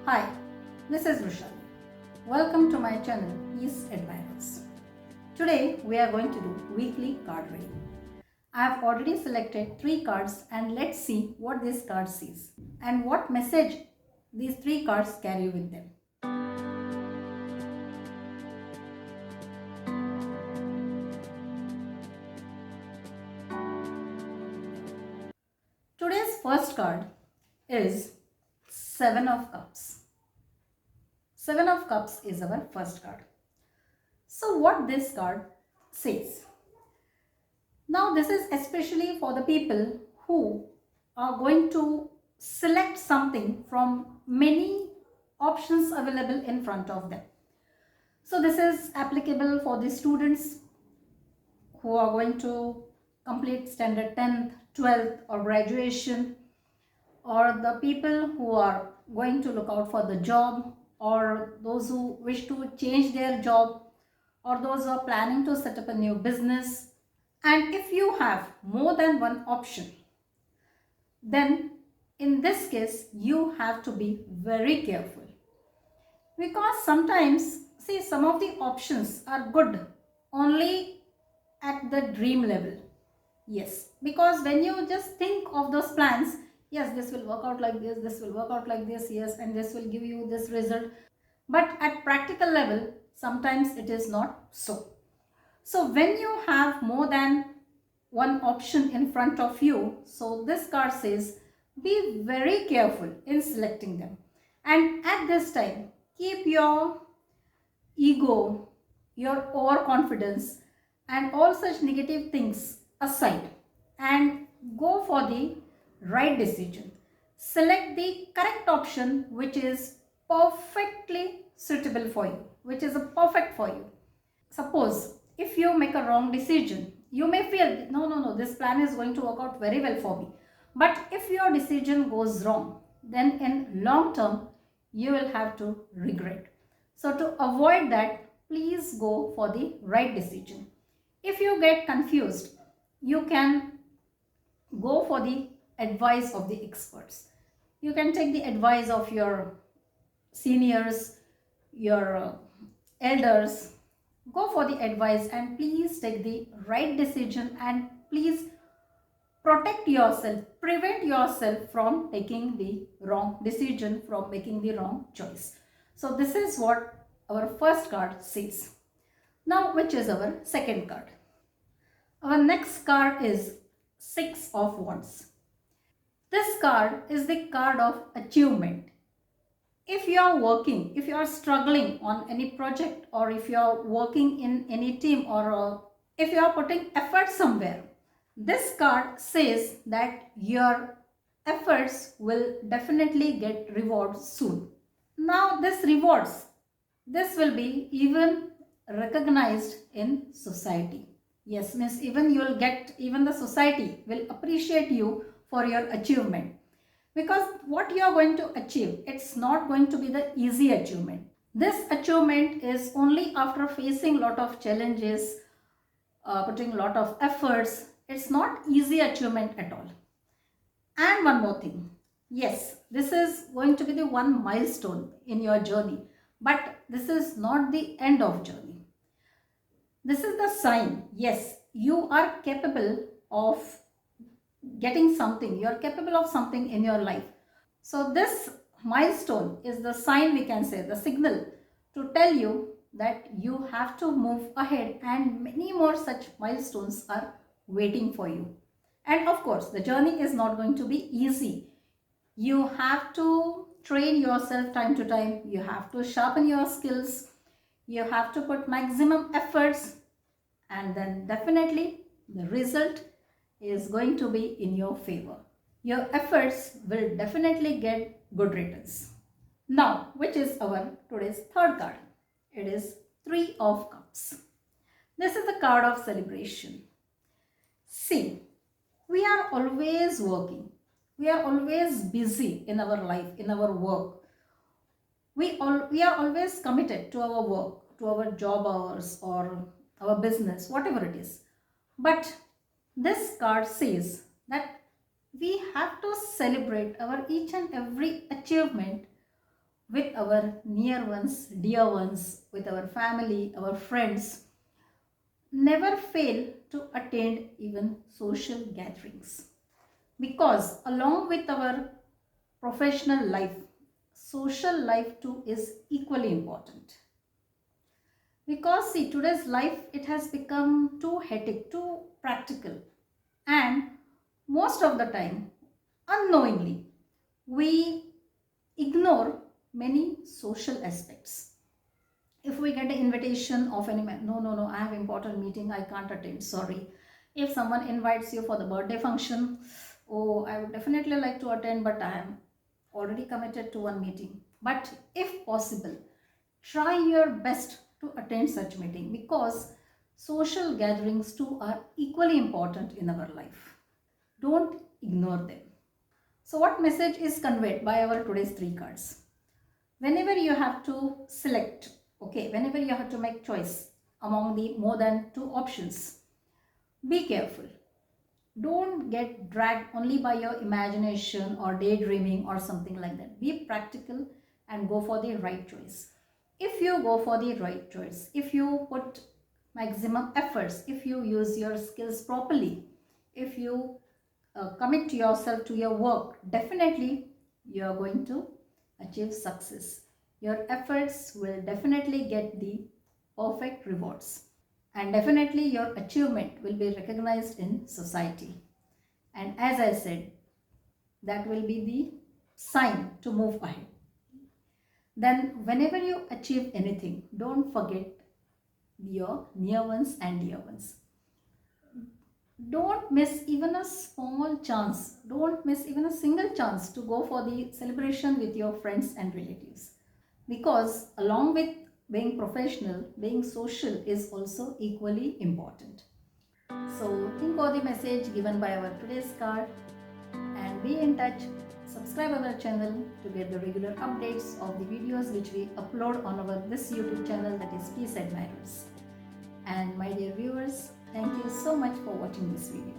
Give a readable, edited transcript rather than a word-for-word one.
Hi, this is Rushali. Welcome to my channel Peace Admirers. Today we are going to do weekly card reading. I have already selected 3 cards and let's see what this card says and what message these 3 cards carry with them. Today's first card is 7 of Cups. 7 of Cups is our first card. So what this card says. Now this is especially for the people who are going to select something from many options available in front of them. So this is applicable for the students who are going to complete standard 10th, 12th or graduation, or the people who are going to look out for the job, or those who wish to change their job, or those who are planning to set up a new business. And if you have more than one option, then in this case you have to be very careful, because sometimes see some of the options are good only at the dream level. Yes, because when you just think of those plans, yes, this will work out like this will work out like this, yes, and this will give you this result. But at practical level, sometimes it is not so. So when you have more than one option in front of you, so this card says be very careful in selecting them. And at this time, keep your ego, your overconfidence and all such negative things aside and go for the right decision. Select the correct option which is perfectly suitable for you, which is a perfect for you. Suppose if you make a wrong decision, you may feel no, this plan is going to work out very well for me. But if your decision goes wrong, then in long term you will have to regret. So to avoid that, please go for the right decision. If you get confused, you can go for the advice of the experts. You can take the advice of your seniors, your elders. Go for the advice and please take the right decision, and please protect yourself, prevent yourself from taking the wrong decision, from making the wrong choice. So this is what our first card says. Now which is our second card? Our next card is 6 of Wands. This card is the card of achievement. If you are working, if you are struggling on any project, or if you are working in any team, or if you are putting effort somewhere, this card says that your efforts will definitely get rewards soon. Now this rewards, this will be even recognized in society. Yes, means even you will get, even the society will appreciate you for your achievement. Because what you are going to achieve, it's not going to be the easy achievement. This achievement is only after facing lot of challenges, putting lot of efforts. It's not easy achievement at all. And one more thing, yes, this is going to be the one milestone in your journey, but this is not the end of journey. This is the sign, yes, you are capable of getting something, you are capable of something in your life. So this milestone is the sign, we can say, the signal to tell you that you have to move ahead, and many more such milestones are waiting for you. And of course, the journey is not going to be easy. You have to train yourself time to time. You have to sharpen your skills. You have to put maximum efforts, and then definitely the result is going to be in your favor. Your efforts will definitely get good returns. Now, which is our today's third card? It is 3 of Cups. This is the card of celebration. See, we are always working. We are always busy in our life, in our work. We are always committed to our work, to our job hours or our business, whatever it is. But this card says that we have to celebrate our each and every achievement with our near ones, dear ones, with our family, our friends. Never fail to attend even social gatherings, because along with our professional life, social life too is equally important. Because see, today's life, it has become too hectic, too practical, and most of the time, unknowingly, we ignore many social aspects. If we get an invitation of any man, no, no, no, I have important meeting, I can't attend, sorry. If someone invites you for the birthday function, oh, I would definitely like to attend, but I am already committed to one meeting. But if possible, try your best to attend such meeting, because social gatherings too are equally important in our life. Don't ignore them. So what message is conveyed by our today's three cards? Whenever you have to select, okay, whenever you have to make choice among the more than two options, be careful. Don't get dragged only by your imagination or daydreaming or something like that. Be practical and go for the right choice. If you go for the right choice, if you put maximum efforts, if you use your skills properly, if you commit yourself to your work, definitely you are going to achieve success. Your efforts will definitely get the perfect rewards, and definitely your achievement will be recognized in society. And as I said, that will be the sign to move ahead. Then whenever you achieve anything, don't forget your near ones and dear ones. Don't miss even a small chance. Don't miss even a single chance to go for the celebration with your friends and relatives. Because along with being professional, being social is also equally important. So think of the message given by our today's card and be in touch. Subscribe our channel to get the regular updates of the videos which we upload on our this YouTube channel, that is Peace Admirers. And my dear viewers, thank you so much for watching this video.